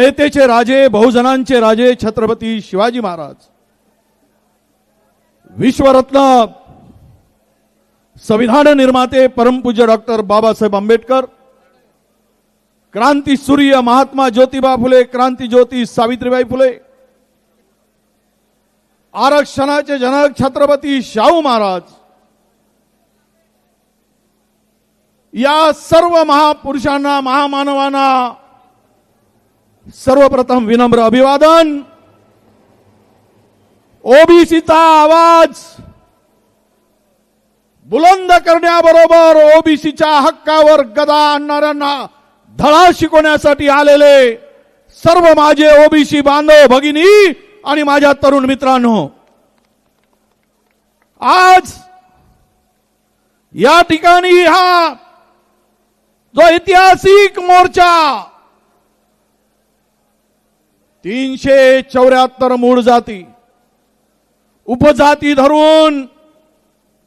रयतेचे राजे, बहुजनांचे राजे छत्रपती शिवाजी महाराज, विश्वरत्न संविधान निर्माते परमपूज्य डॉक्टर बाबासाहेब आंबेडकर, क्रांती सूर्य महात्मा ज्योतिबा फुले, क्रांती ज्योती सावित्रीबाई फुले, आरक्षणाचे जनक छत्रपती शाहू महाराज, या सर्व महापुरुषांना, महामानवांना सर्वप्रथम विनम्र अभिवादन। ओबीसीचा आवाज बुलंद करण्याबरोबर ओबीसीच्या हक्कावर गदा आणणाऱ्यांना धडा शिकवण्यासाठी आलेले सर्व माझे ओबीसी बांधव भगिनी आणि माझ्या तरुण मित्रांनो, आज या ठिकाणी हा जो ऐतिहासिक मोर्चा 374 मूळ जाती उपजाती धरून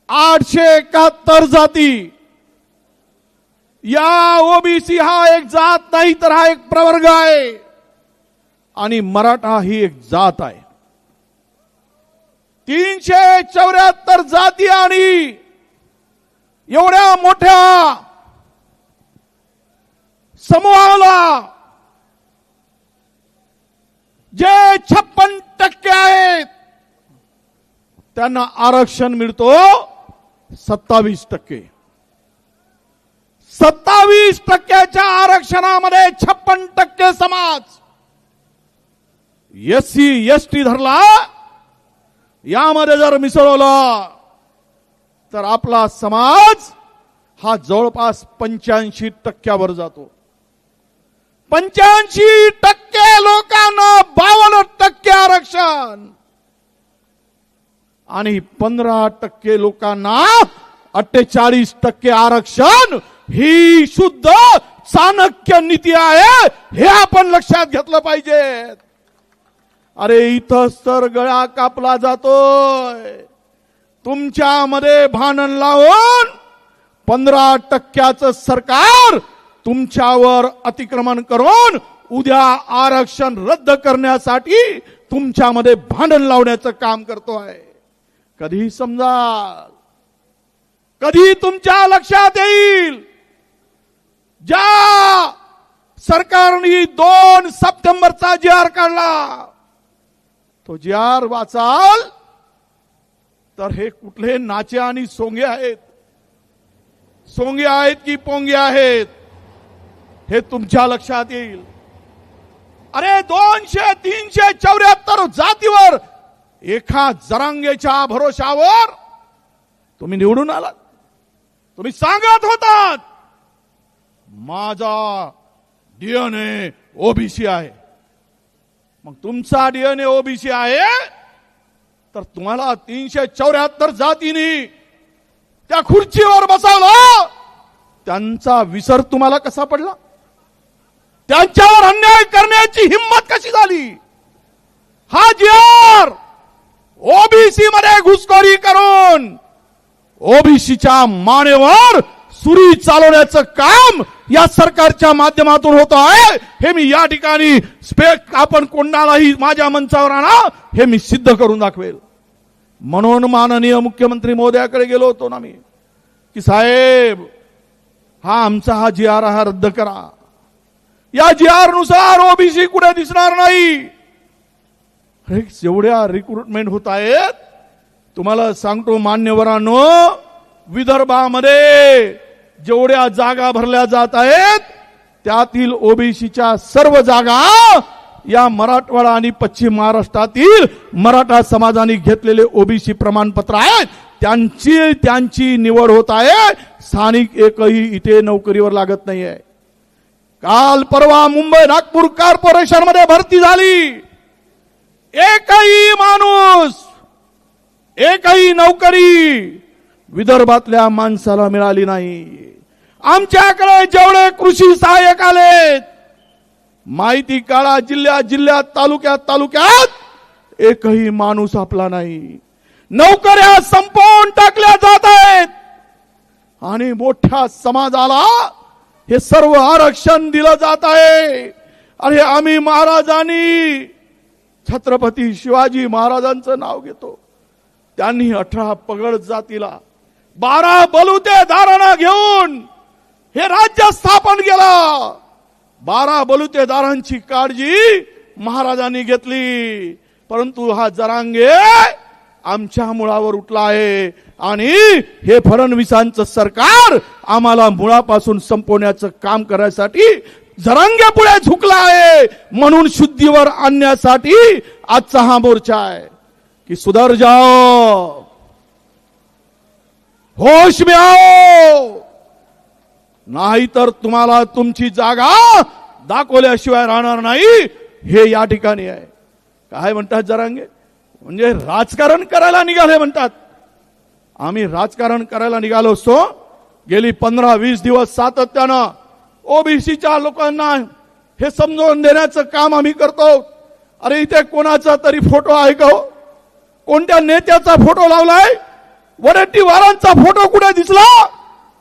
871 जाती, या ओबीसी हा एक जात नाही तर हा एक प्रवर्ग आहे आणि मराठा ही एक जात आहे। 374 जाती आणि एवढ्या मोठ्या समूहाला जे 56% आहेत त्यांना आरक्षण मिळतो 27%। 27%च्या आरक्षणामध्ये 56% समाज एससी एसटी धरला, यामध्ये जर मिसळवलं तर आपला समाज हा जवळपास 85% जातो। 85% लोकांना 52% आरक्षण आणि 15% लोकांना 48% आरक्षण ही शुद्ध चाणक्य नीती आहे, हे आपण लक्षात घेतलं पाहिजे। अरे इथंच तर गळा कापला जातोय, तुमच्यामध्ये भांडण लावून 15%चं सरकार तुमच्यावर अतिक्रमण करून उद्या आरक्षण रद्द करण्यासाठी तुमच्यामध्ये भांडण लावण्याचं काम करतो आहे। कधी समजा, कधी तुमच्या लक्षात येईल, ज्या सरकारने 2 सप्टेंबरचा जी.आर. काढला, तो जी.आर. वाचाल तर हे कुठले नाचे आणि सोंगे आहेत, सोंगे आहेत की पोंगे आहेत हे तुमच्या लक्षात येईल। अरे 200-374 जातीवर एका जरांगेच्या भरोशावर तुम्ही निवडून आलात। तुम्ही सांगत होतात माझा डीएनए ओबीसी आहे, मग तुमचा डीएनए ओबीसी आहे तर तुम्हाला 374 जातींनी त्या खुर्चीवर बसवलं, त्यांचा विसर तुम्हाला कसा पडला? त्यांच्यावर अन्याय करण्याची हिम्मत कशी झाली? हा जी.आर. ओबीसी मध्ये घुसखोरी करून ओबीसीच्या मानेवर सुरी चालवण्याचं काम या सरकारच्या माध्यमातून होत आहे, हे मी या ठिकाणी आपण कोणालाही माझ्या मंचावर आणा, हे मी सिद्ध करून दाखवेल। म्हणून माननीय मुख्यमंत्री महोदयाकडे गेलो होतो ना मी, की साहेब हा आमचा हा जी.आर. हा रद्द करा, या जी.आर. नुसार ओबीसी कुठे दिसणार नाही। एवढ्या रिक्रुटमेंट होत आहेत, तुम्हाला सांगतो मान्यवरांनो, विदर्भामध्ये जेवढ्या जागा भरल्या जात आहेत त्यातील ओबीसीच्या सर्व जागा या मराठवाडा आणि पश्चिम महाराष्ट्रातील मराठा समाजाने घेतलेले ओबीसी प्रमाणपत्र आहेत, त्यांची निवड होत आहे। स्थानिक एकही इथे नोकरीवर लागत नाहीये। काल परवा मुंबई नागपूर कॉर्पोरेशन मध्ये भरती झाली, एकही माणूस, एकही नोकरी विदर्भातल्या माणसाला मिळाली नाही। आमच्याकडे जेवढे कृषी सहाय्यक आलेत, माहिती काढा, जिल्ह्यात जिल्ह्यात, तालुक्यात तालुक्यात एकही माणूस आपला नाही। नोकऱ्या संपवून टाकल्या जात आहेत आणि मोठ्या समाजाला हे सर्व आरक्षण दिलं जात आहे। अरे आम्ही महाराजांनी छत्रपती शिवाजी महाराजांचं नाव घेतो. त्यांनी 18 पगड जातीला 12 बलुतेदारांना घेऊन हे राज्य स्थापन केलं. 12 बलुतेदारांची काळजी महाराजांनी घेतली. परंतु हा जरांगे आमच्या मुळावर उठला आहे आणि हे फडणवीसांचं सरकार आम्हाला मुळापासून संपवण्याचं काम करायसाठी जरांगे पुढे झुकला आहे. म्हणून शुद्धीवर आणण्यासाठी आजचा हा मोर्चा आहे की सुधर जाओ, होश में आओ, नाहीतर तुम्हाला तुमची जागा दाखवल्याशिवाय राहणार नाही. हे या ठिकाणी आहे. काय म्हणतात जरांगे? म्हणजे राजकारण करायला निघाले म्हणतात. आम्ही राजकारण करायला निघालो असतो. गेली 15-20 दिवस सातत्यानं ओबीसीच्या लोकांना हे समजावून देण्याचं काम आम्ही करतो. अरे इथे कोणाचा तरी फोटो आहे का? कोणत्या नेत्याचा फोटो लावलाय? वडेट्टीवारांचा फोटो कुठे दिसला?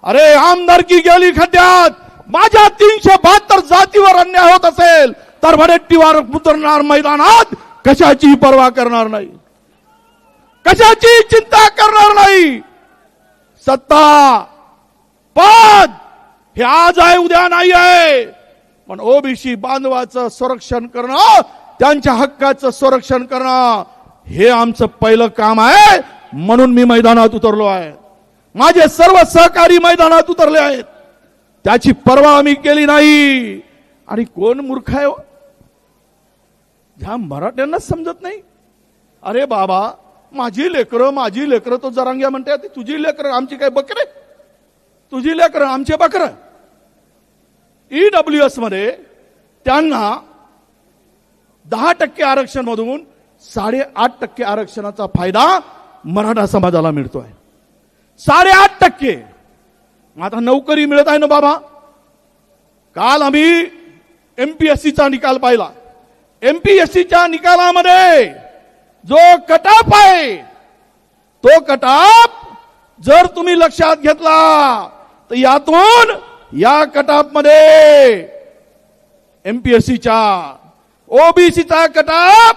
अरे आमदारकी गेली खड्ड्यात. माझ्या 372 जातीवर अन्याय होत असेल तर वडेट्टीवार उतरणार मैदानात, कशाची पर्वा करणार नाही, कशाची चिंता करणार नाही. सत्ता पद हे आज आहे उद्या नाही आहे. पण ओबीसी बांधवाचं संरक्षण करणं, त्यांच्या हक्काचं संरक्षण करणं हे आमचं पहिलं काम आहे. म्हणून मी मैदानात उतरलो आहे. माझे सर्व सहकारी मैदानात उतरले आहेत. त्याची पर्वा आम्ही केली नाही. आणि कोण मूर्ख आहे? ह्या मराठ्यांनाच समजत नाही. अरे बाबा, माझी लेकरं तो जरांग्या म्हणते, तुझी लेकरं आमची काय बकरे? तुझी लेकरं आमचे बकरं. ईडब्ल्यूएस मध्ये त्यांना 10% आरक्षण मधून 8.5% आरक्षणाचा फायदा मराठा समाजाला मिळतोय. 8.5%. आता नोकरी मिळत आहे ना बाबा. काल आम्ही एमपीएससीचा निकाल पाहिला. एमपीएससीच्या निकालामध्ये जो कटाप आहे, तो कटाप जर तुम्ही लक्षात घेतला तर यातून या कटाप मध्ये एमपीएससीच्या ओबीसीचा कटाप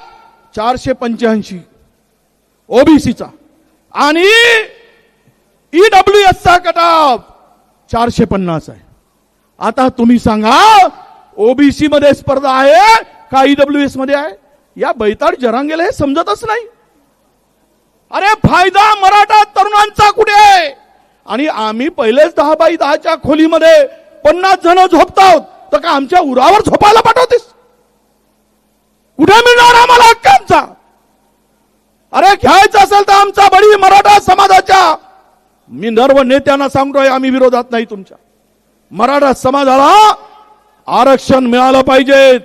485 ओबीसीचा आणि ईडब्ल्यूएसचा कटाप 450 आहे. आता तुम्ही सांगा, ओबीसी मध्ये स्पर्धा आहे का ईडब्ल्यूएस मध्ये आहे? या बैताड जरांगेला हे समजतच नाही. अरे फायदा मराठा तरुणांचा कुठे आहे? आणि आम्ही पहिलेच 10x10च्या खोलीमध्ये 50 जण झोपतात, तर का आमच्या उरावर झोपायला पाठवतेस? कुठे मिळणार आम्हाला हक्क आमचा? अरे घ्यायचं असेल तर आमचा बळी मराठा समाजाच्या, मी सर्व नेत्यांना सांगतोय, आम्ही विरोधात नाही तुमच्या. मराठा समाजाला आरक्षण मिळालं पाहिजे,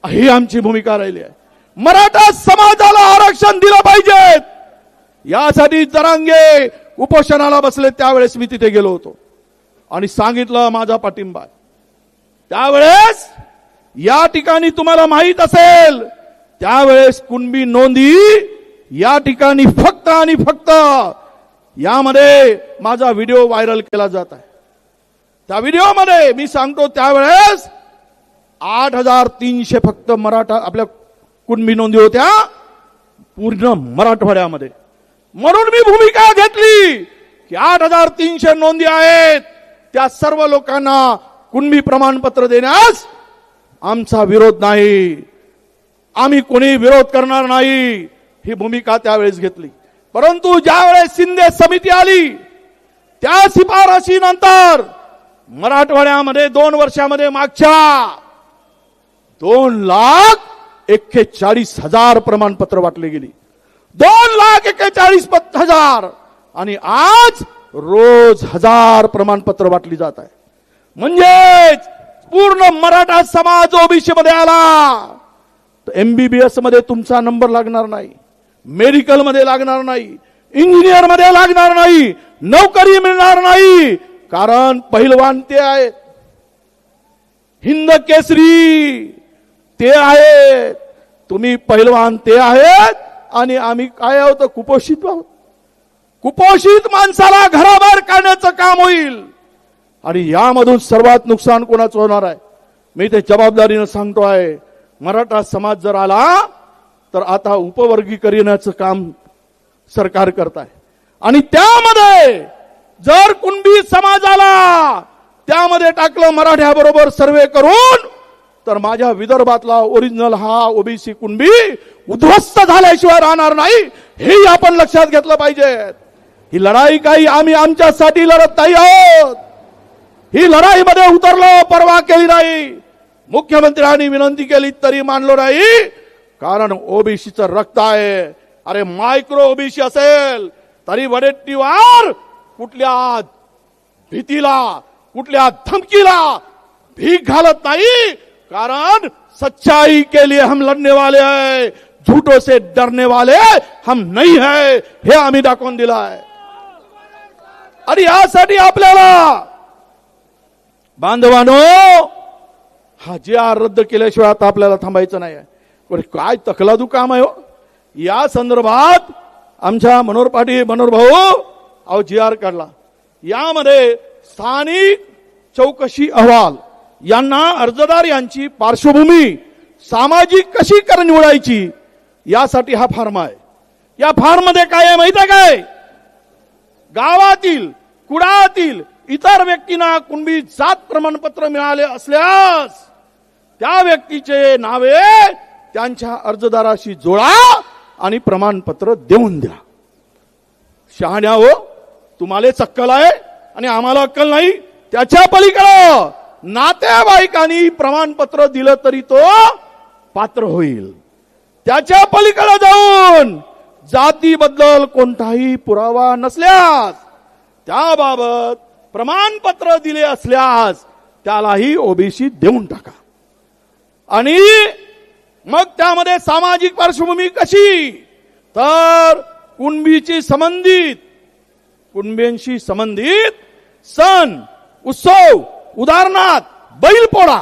ही आमची भूमिका राहिली आहे. मराठा समाजाला आरक्षण दिलं पाहिजे. यासाठी जरांगे उपोषणाला बसले. त्यावेळेस मी तिथे गेलो होतो आणि सांगितलं माझा पाठिंबा. त्यावेळेस या ठिकाणी तुम्हाला माहित असेल, त्यावेळेस कुणबी नोंदी या ठिकाणी फक्त आणि फक्त यामध्ये माझा व्हिडिओ व्हायरल केला जात आहे. त्या व्हिडिओमध्ये मी सांगतो, त्यावेळेस 8,300 फक्त मराठा आपल्या कुणबी नोंदी होत्या पूर्ण मराठवाड्यामध्ये. म्हणून मी भूमिका घेतली की 8,300 नोंदी आहेत, त्या सर्व लोकांना कुणबी प्रमाणपत्र देण्यास आमचा विरोध नाही, आम्ही कोणी विरोध करणार नाही, ही भूमिका त्यावेळेस घेतली. परंतु ज्यावेळेस शिंदे समिती आली, त्या शिफारशीनंतर मराठवाड्यामध्ये 2 वर्षामध्ये मागच्या 2,41,40,000 प्रमाणपत्र वाटले गेली. 2,41,40,000 आणि आज रोज 1000 प्रमाणपत्र वाटली जात आहे. म्हणजेच पूर्ण मराठा समाज ओबीसी मध्ये आला तर एमबीबीएस मध्ये तुमचा नंबर लागणार नाही, मेडिकल मध्ये लागणार नाही, इंजिनियर मध्ये लागणार नाही, नोकरी मिळणार नाही. कारण पहिलवान ते आहेत, हिंद केसरी ते आहेत, तुम्ही पहिलवान ते आहेत आणि आम्ही काय आहोत? कुपोषित आहोत. कुपोषित माणसाला घराबाहेर काढण्याचं काम होईल आणि यामधून सर्वात नुकसान कोणाचं होणार आहे? मी ते जबाबदारीनं सांगतो आहे, मराठा समाज जर आला तर आता उपवर्गीकरणाचं काम सरकार करत आहे आणि त्यामध्ये जर कुणबी समाज आला त्यामध्ये टाकलं मराठ्याबरोबर सर्वे करून तर माझ्या विदर्भातला ओरिजिनल हा ओबीसी कुणबी उद्ध्वस्त झाल्याशिवाय राहणार नाही, हे आपण लक्षात घेतलं पाहिजे. ही लढाई काही आम्ही आमच्यासाठी लढत नाही आहोत. ही लढाईमध्ये उतरलो, परवा केली नाही, मुख्यमंत्र्यांनी विनंती केली तरी मानलो नाही, कारण ओबीसीचं रक्त आहे. अरे मायक्रो ओबीसी असेल तरी वडेट्टीवार कुठल्या भीतीला, कुठल्या धमकीला भीक घालत नाही, कारण सच्चाई के लिए हम लड़ने वाले हैं, झूठों से डरने वाले हम नहीं है, हे आम्ही दाखवून दिलं आहे. आणि यासाठी आपल्याला बांधवानो हा जे रद्द केल्याशिवाय आता आपल्याला थांबायचं नाही आहे. काय तकलादू काम आहे हो. या संदर्भात आमच्या मनोहर पाटील, मनोहर भाऊ जी आर काढला. यामध्ये स्थानिक चौकशी अहवाल यांना अर्जदार यांची पार्श्वभूमी सामाजिक कशी निवडायची यासाठी हा फॉर्म आहे. या फॉर्म मध्ये काय आहे माहिती आहे काय? गावातील, कुडातील इतर व्यक्तींना कुणबी जात प्रमाणपत्र मिळाले असल्यास त्या व्यक्तीचे नावे त्यांच्या अर्जदाराशी जोडा आणि प्रमाणपत्र देऊन द्या. शहाण्या हो, तुम्हाला अक्कल आहे आणि आम्हाला अक्कल नाही. त्याच्या पलीकडे नातेवाईकांनी प्रमाणपत्र दिलं तरी तो पात्र होईल. त्याच्या पलीकडे जाऊन जातीबद्दल कोणताही पुरावा नसल्यास, त्याबाबत प्रमाणपत्र दिले असल्यास त्यालाही ओबीसी देऊन टाका. आणि मग त्यामध्ये सामाजिक पार्श्वभूमी कशी, तर कुणबींशी संबंधित सण उत्सव, उदाहरणार्थ बैलपोळा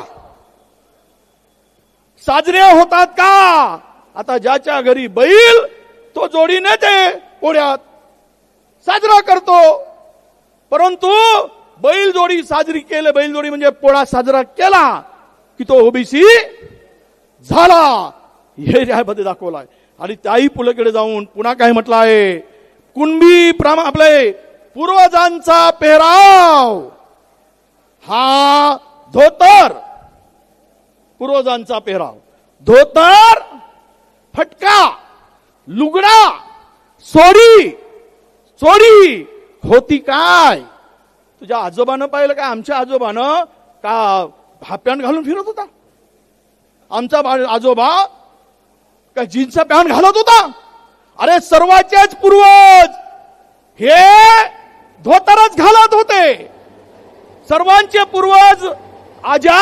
साजरे होतात का? आता ज्याच्या घरी बैल तो जोडीने ते पोळ्यात साजरा करतो, परंतु बैलजोडी साजरी केले, बैलजोडी म्हणजे पोळा साजरा केला की तो ओबीसी झाला, हे यामध्ये दाखवलं आहे. आणि त्याही पुढे जाऊन पुन्हा काय म्हटलं आहे, कुणबी आपले पूर्वजांचा पेहराव हा धोतर, पूर्वजांचा पेहराव धोतर, फटका, लुगडा, चोरी होती काय? तुझ्या आजोबानं पाहिलं काय? आमच्या आजोबानं का हा पॅन्ट घालून फिरत होता? आमचा आजोबा काय जीन्सचा पॅन्ट घालत होता? अरे सर्वांचेच पूर्वज हे धोतरच घालत होते. सर्वांचे पूर्वज आजा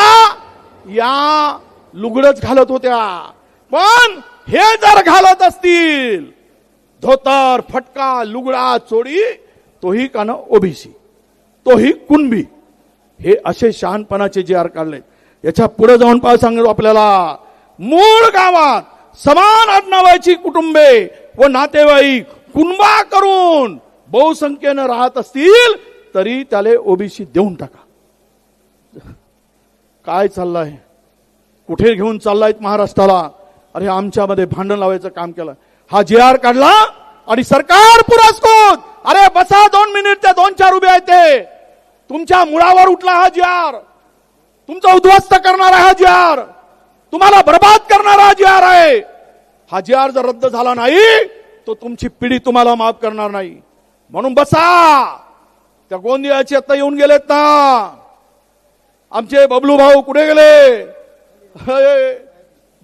या लुगडच घालत होत्या. पण हे जर घालत असतील धोतर, फटका, लुगडा, चोडी, तोही का ना ओबीसी, तोही कुणबी, हे असे शहाणपणाचे जे आर काढले. याच्या पुढे जाऊन सांगतो आपल्याला, मूळ गावात समान आडनावाची कुटुंबे व नातेवाईक कुणबा करून बहुसंख्येनं राहत असतील तरी त्याला ओबीसी देऊन टाका. काय चाललंय, कुठे घेऊन चाललाय महाराष्ट्राला? अरे आमच्यामध्ये भांडण लावायचं काम केलं. हा जे आर काढला आणि सरकार पुरस्कृत, अरे बसा 2 मिनिट, त्या 2-4 उभे आहेत ते तुमच्या मुळावर उठला हा जे आर, तुमचा उद्ध्वस्त करणारा हा जे आर, तुम्हाला बर्बाद करणारा हा जे आर आहे. हा जे आर जर रद्द झाला नाही तो तुमची पिढी तुम्हाला माफ करणार नाही. म्हणून बसा. त्या गोंदियाचे आता येऊन गेलेत ना आमचे बबलू भाऊ, कुठे गेले?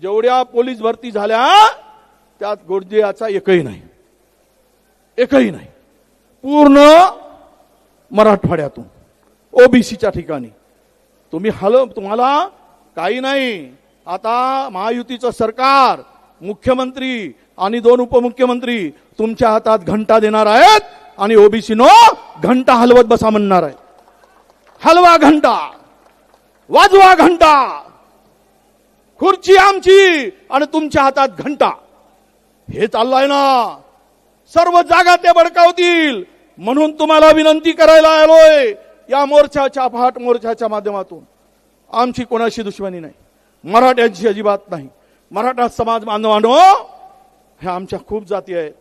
जेवढ्या पोलीस भरती झाल्या त्यात गोंदियाचा एकही नाही. पूर्ण मराठवाड्यातून ओबीसीच्या ठिकाणी तुम्हाला काही नाही. आता महायुतीचं सरकार, मुख्यमंत्री आणि 2 उपमुख्यमंत्री तुमच्या हातात घंटा देणार आहेत आणि ओबीसीनो घंटा हलवत बसा म्हणणार आहे. हलवा घंटा, वाजवा घंटा, खुर्ची आमची आणि तुमच्या हातात घंटा, हे चाललंय ना. सर्व जागा ते बळकावतील. म्हणून तुम्हाला विनंती करायला आलोय या मोर्चाच्या, फाट मोर्चाच्या माध्यमातून. आमची कोणाशी दुश्मनी नाही, मराठ्यांची अजिबात नाही. मराठा समाज बांधवांनो, ह्या आमच्या खूप जाती आहेत.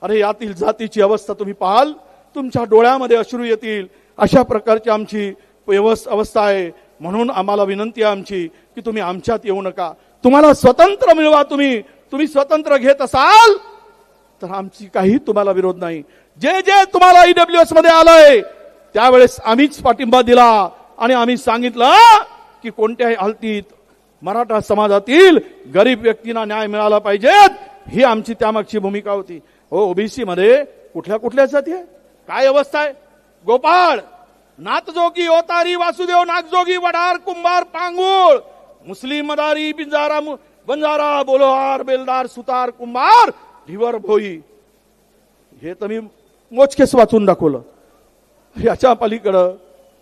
अरे यातील जातीची अवस्था तुम्ही पाहाल, तुमच्या डोळ्यामध्ये अश्रू येतील. अशा प्रकारची आमची अवस्था आहे. म्हणून आम्हाला विनंती आहे आमची की तुम्ही आमच्यात येऊ नका. तुम्हाला स्वतंत्र मिळवा. तुम्ही स्वतंत्र घेत असाल तर आमची काही तुम्हाला विरोध नाही. जे जे तुम्हाला ईडब्ल्यूएस मध्ये आलंय त्यावेळेस आम्हीच पाठिंबा दिला आणि आम्ही सांगितलं की कोणत्याही हालतीत मराठा समाजातील गरीब व्यक्तींना न्याय मिळाला पाहिजे. ही आमची त्यामागची भूमिका होती. हो, ओबीसी मध्ये कुठल्या कुठल्या जाती आहे, काय अवस्था आहे? गोपाळ, नाथजोगी, ओतारी, वासुदेव, नागजोगी, वडार, कुंभार, पांगुळ, मुस्लिम, मदारी, बंजारा, बोलोहार, बेलदार, सुतार, कुंभार, भिवर, भोई. हे तर मी मोजकेच वाचून दाखवलं. याच्या पलीकडं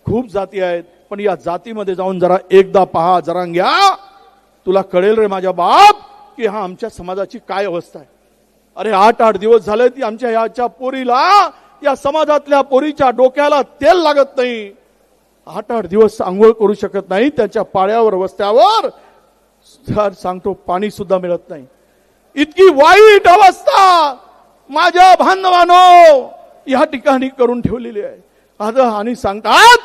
खूप जाती आहेत. पण या जातीमध्ये जाऊन जरा एकदा पहा, जरा घ्या, तुला कळेल रे माझ्या बाप की हा आमच्या समाजाची काय अवस्था आहे. अरे 8-8 दिवस झाले ती आमच्या याच्या पोरीला, या समाजातल्या पोरीच्या डोक्याला तेल लागत नाही. 8-8 दिवस आंघोळ करू शकत नाही. त्याच्या पाड्यावर वस्त्यावर सांगतो पाणी सुद्धा मिळत नाही. इतकी वाईट अवस्था माझ्या बांधवांनो या ठिकाणी करून ठेवलेली आहे. आता आणि सांगतात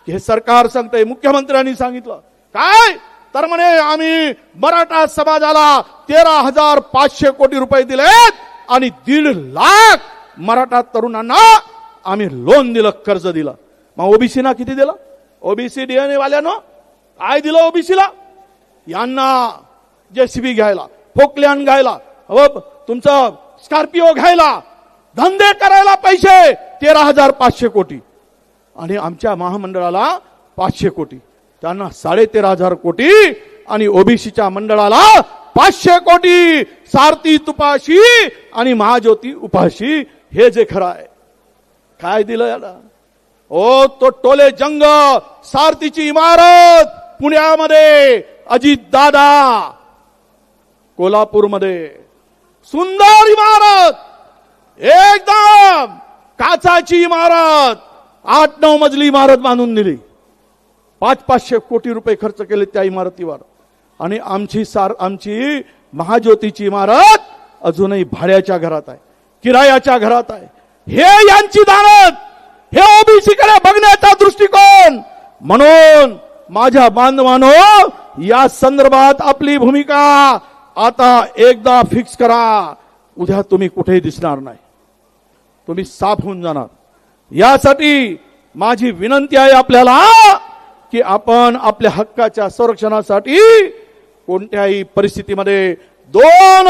हे सरकार सांगतंय, मुख्यमंत्र्यांनी सांगितलं काय तर म्हणे आम्ही मराठा समाजाला 13,500 कोटी रुपये दिलेत आणि 1.5 लाख मराठा तरुणांना आम्ही लोन दिलं, कर्ज दिलं. मग ओबीसीना किती दिलं? ओबीसी डीएनए वाल्यानं काय दिलं ओबीसीला? यांना जेसीबी घ्यायला, फोकलॅन घ्यायला, तुमचं स्कॉर्पिओ घ्यायला, धंदे करायला पैसे 13,500 कोटी आणि आमच्या महामंडळाला 500 कोटी. त्यांना 13,500 कोटी आणि ओबीसीच्या मंडळाला 500 कोटी. सारथी तुपाशी आणि महाज्योती उपाशी. हे जे खरं आहे. काय दिलं याला? ओ तो टोले जंग सारथीची इमारत पुण्यामध्ये, अजित दादा कोल्हापूरमध्ये, सुंदर इमारत, एकदम काचाची इमारत, 8-9 मजली इमारत बांधून दिली. 500 कोटी रुपये खर्च केले त्या इमारतीवर. आणि आमची महाज्योतीची इमारत अजूनही भाड्याच्या घरात आहे, किरायाच्या घरात आहे. हे यांची दानत, हे ओबीसी कडे बघण्याचा दृष्टिकोन. म्हणून माझ्या बांधवांनो, या संदर्भात आपली भूमिका आता एकदा फिक्स करा. उद्या तुम्ही कुठेही दिसणार नाही, तुम्ही साफ होऊन जाणार. यासाठी माझी विनंती आहे आपल्याला की आपण आपल्या हक्काच्या संरक्षणासाठी कोणत्याही परिस्थितीमध्ये 2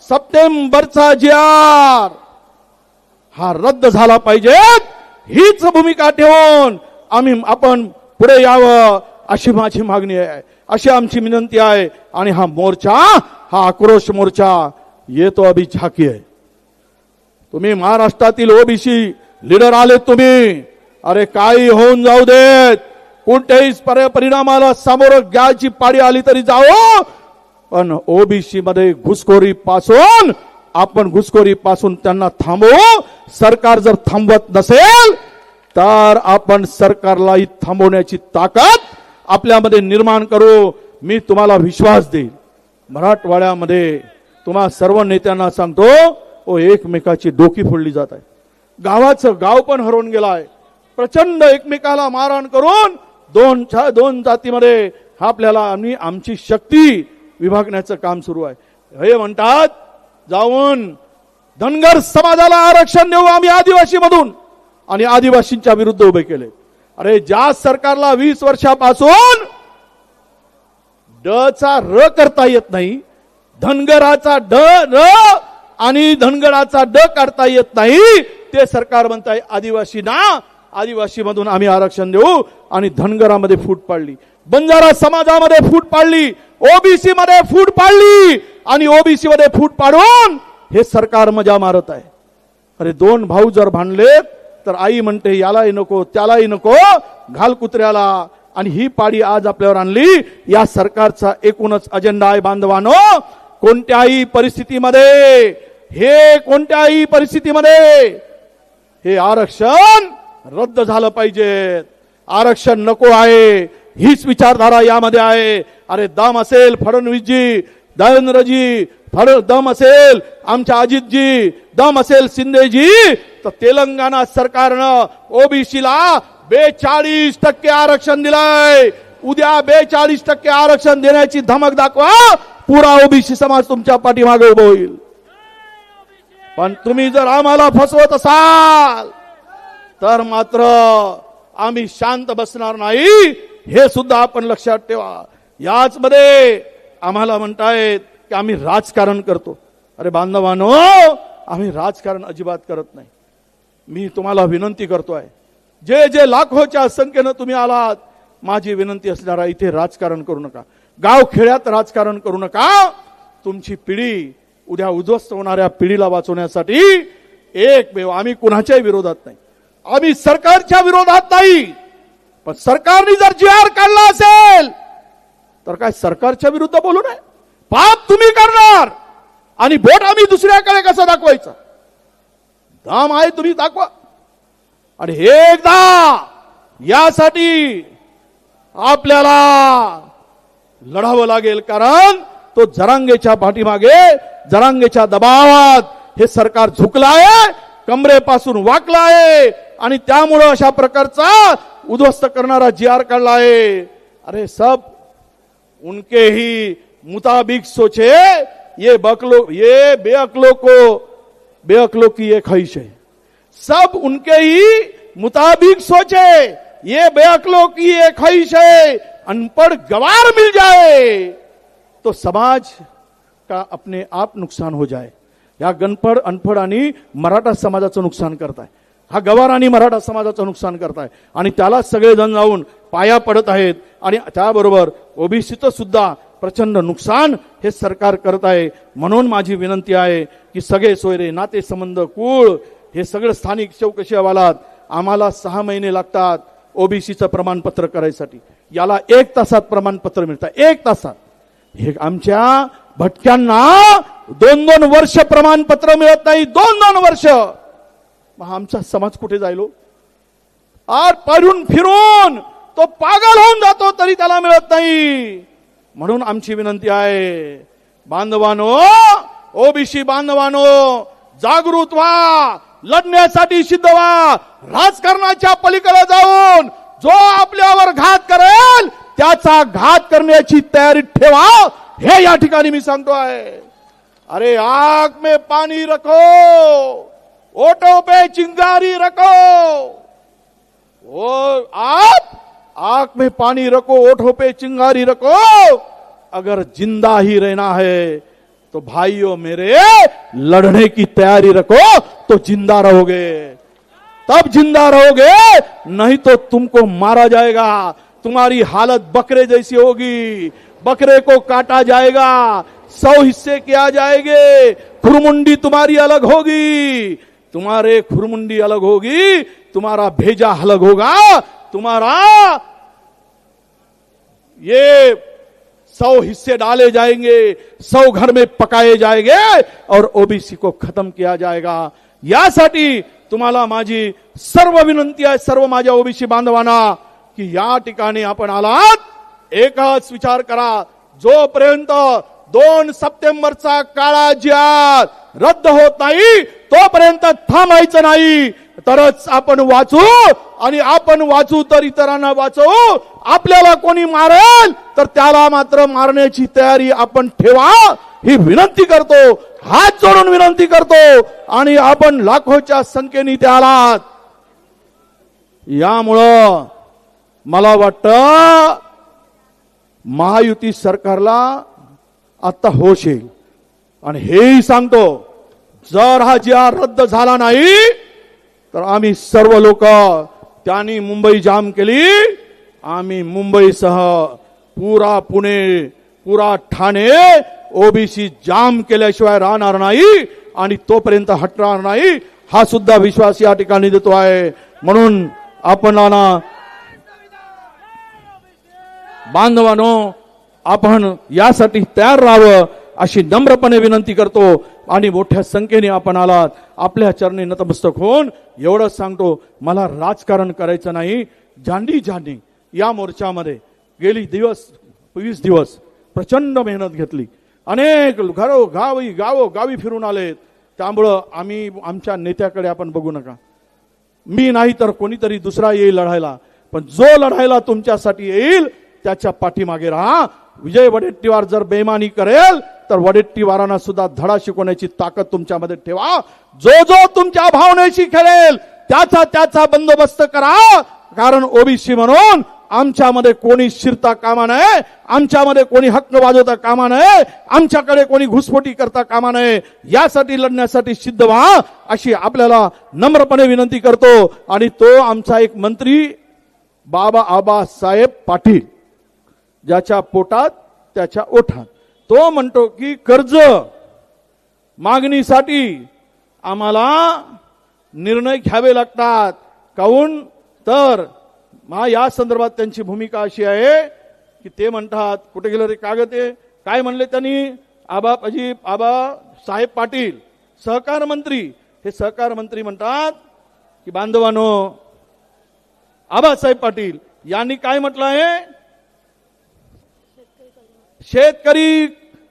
सप्टेंबरचा GR हा रद्द झाला पाहिजे. हीच भूमिका ठेवून आपण पुढे यावं अशी माझी मागणी आहे, अशी आमची विनंती आहे. आणि हा मोर्चा, हा आक्रोश मोर्चा येतो अभी झाकी आहे. तुम्ही महाराष्ट्रातील ओबीसी लीडर आले तुम्ही, अरे काही होऊन जाऊ देत, कोणत्याही परिणामाला सामोरं घ्यायची पाळी आली तरी जाओ. पण ओबीसी मध्ये घुसखोरी पासून त्यांना थांबवू. सरकार जर थांबवत नसेल तर आपण सरकारलाही थांबवण्याची ताकद आपल्यामध्ये निर्माण करू. मी तुम्हाला विश्वास देईल. मराठवाड्यामध्ये तुम्हा सर्व नेत्यांना सांगतो, एकमेकाची डोकी फोडली जात आहे. गावाचं गाव पण हरवून गेला आहे. प्रचंड एकमेकाला मारहाण करून दोन जातीमध्ये आपल्याला आमची शक्ती विभागण्याचं काम सुरू आहे. हे म्हणतात जाऊन धनगर समाजाला आरक्षण देऊ आम्ही आदिवासी मधून, आणि आदिवासींच्या विरुद्ध उभे केले. अरे ज्या सरकारला 20 वर्षापासून ड चा र करता येत नाही, धनगराचा ड र आणि धनगराचा ड काढता येत नाही, ते सरकार म्हणताय आदिवासी मधून आम्ही आरक्षण देऊ. आणि धनगरामध्ये फूट पाडली, बंजारा समाजामध्ये फूट पाडली, ओबीसी मध्ये फूट पाडली आणि ओबीसी मध्ये फूट पाडून हे सरकार मजा मारत आहे. अरे 2 भाऊ जर भांडले तर आई म्हणते यालाही नको त्यालाही नको, घाल कुत्र्याला. आणि ही पाडी आज आपल्यावर आणली. या सरकारचा एकूणच अजेंडा आहे बांधवांनो, कोणत्याही परिस्थितीमध्ये हे आरक्षण रद्द झालं पाहिजे. आरक्षण नको आहे हीच विचारधारा यामध्ये आहे. अरे दम असेल फडणवीसजी, देवेंद्रजी, दम असेल आमच्या अजितजी, दम असेल शिंदेजी, तर तेलंगणा सरकारनं ओबीसीला 42% आरक्षण दिलंय. उद्या 42% आरक्षण देण्याची धमक दाखवा, पुरा ओबीसी समाज तुमच्या पाठीमागे उभं होईल. पण तुम्ही जर आम्हाला फसवत असाल तर मात्र आम्ही शांत बसणार नाही, हे सुद्धा आपण लक्षात ठेवा. याच मध्ये आम्हाला म्हणतायत की आम्ही राजकारण करतो. अरे बांधवांनो, आम्ही राजकारण अजिबात करत नाही. मी तुम्हाला विनंती करतोय, जे जे लाखोच्या संख्येनं तुम्ही आलात, माझी विनंती असणार आहे, इथे राजकारण करू नका, गाव खेड्यात राजकारण करू नका. तुमची पिढी, उद्या उद्ध्वस्त होणाऱ्या पिढीला वाचवण्यासाठी एक वेळ, आम्ही कुणाच्याही विरोधात नाही, आम्ही सरकारच्या विरोधात नाही, पण सरकारने जर जी.आर. काढला असेल तर काय सरकारच्या विरुद्ध बोलू नये. पाप तुम्ही करणार आणि बोट आम्ही दुसऱ्याकडे कसं दाखवायचं? दम आहे तुम्ही दाखवा. आणि हे एकदा यासाठी आपल्याला लढावं लागेल, कारण तो जरांगेच्या पाठीमागे, जरांगेच्या दबावात हे सरकार झुकलं आहे, कमरेपासून वाकलं आहे आणि त्यामुळे अशा प्रकारचा उद्ध्वस्त करणारा जी.आर. काढला आहे. अरे सब उनके ही मुताबिक सोचे, ये बेअक्लों की ये ख्वाहिश है. सब उनके ही मुताबिक सोचे, ये बेअक्लों की ये ख्वाहिश है. अनपढ़ गवार मिल जाए तो समाज का अपने आप नुकसान हो जाए. या गणपड अनपढ आणि मराठा समाजाचं नुकसान करताय, हा गवार आणि मराठा समाजाचं नुकसान करताय आणि त्याला सगळेजण जाऊन पाया पडत आहेत. आणि त्याबरोबर ओबीसीचं सुद्धा प्रचंड नुकसान हे सरकार करत आहे. म्हणून माझी विनंती आहे की सगळे सोयरे, नाते संबंध, कुळ, हे सगळं स्थानिक चौकशी अहवालात आम्हाला 6 महिने लागतात ओबीसीचं प्रमाणपत्र करायसाठी. याला 1 तासात प्रमाणपत्र मिळतं, 1 तासात. हे आमच्या भटक्यांना 2-2 वर्ष प्रमाणपत्र मिळत नाही, 2-2 वर्ष. मग आमचा समाज कुठे जायलो? आर पारून फिरून तो पागल होऊन जातो तरी त्याला मिळत नाही. म्हणून आमची विनंती आहे, बांधवानो, ओबीसी बांधवानो, जागृत व्हा, लढण्यासाठी सिद्ध व्हा. राजकारणाच्या पलीकडे जाऊन जो आपल्यावर घात करेल त्याचा घात करण्याची तयारी ठेवा, हे या ठिकाणी मी सांगतोय. अरे आंख में पानी रखो, ओठों पे चिंगारी रखो. वो आप आंख में पानी रखो, ओठों पे चिंगारी रखो. अगर जिंदा ही रहना है तो भाइयों मेरे, लड़ने की तैयारी रखो, तो जिंदा रहोगे, तब जिंदा रहोगे, नहीं तो तुमको मारा जाएगा. तुम्हारी हालत बकरे जैसी होगी, बकरे को काटा जाएगा, 100 हिस्से किया जाएंगे, खुरमुंडी तुम्हारी अलग होगी, तुम्हारे खुरमुंडी अलग होगी, तुम्हारा भेजा अलग होगा, तुम्हारा ये 100 हिस्से डाले जाएंगे, 100 घर में पकाए जाएंगे और ओबीसी को खत्म किया जाएगा. यासाठी तुम्हाला माझी सर्व विनंती आहे, सर्व माझ्या ओबीसी बांधवांना, की या ठिकाणी आपण आलात, एकच विचार करा, जोपर्यंत 2 सप्टेंबरचा काळा जी.आर. रद्द होत नाही तोपर्यंत थांबायचं नाही, तरच आपण वाचू. आणि आपण वाचू तर इतरांना वाचवू. आपल्याला कोणी मारेल तर त्याला मात्र मारण्याची तयारी आपण ठेवा, ही विनंती करतो, हात जोडून विनंती करतो. आणि आपण लाखोच्या संख्येने इथे आलात, यामुळं मला वाटतं महायुती सरकारला आता होश येईल. आणि हेही सांगतो, जर हा जी.आर. रद्द झाला नाही तर आम्ही सर्व लोक, त्यांनी मुंबई जाम केली, आम्ही मुंबईसह पुरा पुणे, पुरा ठाणे ओबीसी जाम केल्याशिवाय राहणार नाही आणि तोपर्यंत हटणार नाही, हा सुद्धा विश्वास या ठिकाणी देतो आहे. म्हणून आपणाला बांधवांनो, आपण यासाठी तयार राहावं अशी नम्रपणे विनंती करतो. आणि मोठ्या संख्येने आपण आलात, आपल्या चरणी नतमस्तक होऊन एवढंच सांगतो, मला राजकारण करायचं नाही. झांडी झांडी या मोर्चामध्ये गेली 20 दिवस प्रचंड मेहनत घेतली. अनेक गावी फिरून आलेत. त्यामुळं आम्ही आमच्या नेत्याकडे आपण बघू नका. मी नाही तर कोणीतरी दुसरा येईल लढायला, पण जो लढायला तुमच्यासाठी येईल त्याच्या पाठीमागे राहा. विजय वडेट्टीवार जर बेईमानी करेल तर वडेट्टीवारांना सुद्धा धडा शिकवण्याची ताकद तुमच्यामध्ये ठेवा. जो तुमच्या भावनेशी खेळेल त्याचा बंदोबस्त करा. कारण ओबीसी म्हणून आमच्यामध्ये कोणी शिरता कामा नये, आमच्यामध्ये कोणी हक्क वाजवता कामा नये, आमच्याकडे कोणी घुसखोरी करता कामा नये. यासाठी लढण्यासाठी सिद्ध व्हा अशी आपल्याला नम्रपणे विनंती करतो. आणि तो आमचा एक मंत्री आबासाहेब पाटील, ज्याच्या पोटात त्याच्या ओठात, तो म्हणतो की कर्ज मागणीसाठी आम्हाला निर्णय घ्यावे लागतात. काऊन तर या संदर्भात त्यांची भूमिका अशी आहे की ते म्हणतात, कुठे गेलं रे कागद आहे, काय म्हणले त्यांनी, आबासाहेब पाटील सहकार मंत्री, हे सहकार मंत्री म्हणतात की बांधवांनो, आबासाहेब पाटील यांनी काय म्हटलं आहे,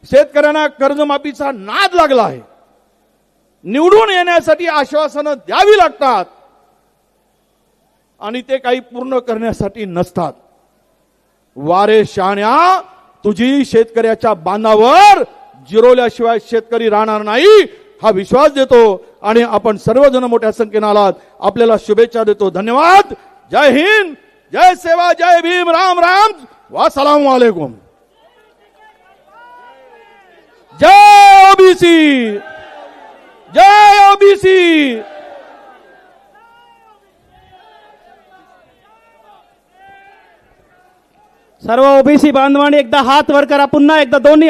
शेतकऱ्यांना कर्जमाफीचा नाद लागला आहे. निवडून येण्यासाठी आश्वासनं द्यावी लागतात आणि ते काही पूर्ण करण्यासाठी नसतात. वारे शहाण्या, तुझी शेतकऱ्याच्या बांधावर जिरवल्याशिवाय शेतकरी राहणार नाही हा विश्वास देतो. आणि आपण सर्वजण मोठ्या संख्येने आलात, आपल्याला शुभेच्छा देतो. धन्यवाद. जय हिंद, जय सेवा, जय भीम, राम राम, वासलाम वालेकुम. जय ओबीसी, जय ओबीसी. सर्व ओबीसी बांधवांनी एकदा हात वर करा, पुन्हा एकदा दोन्ही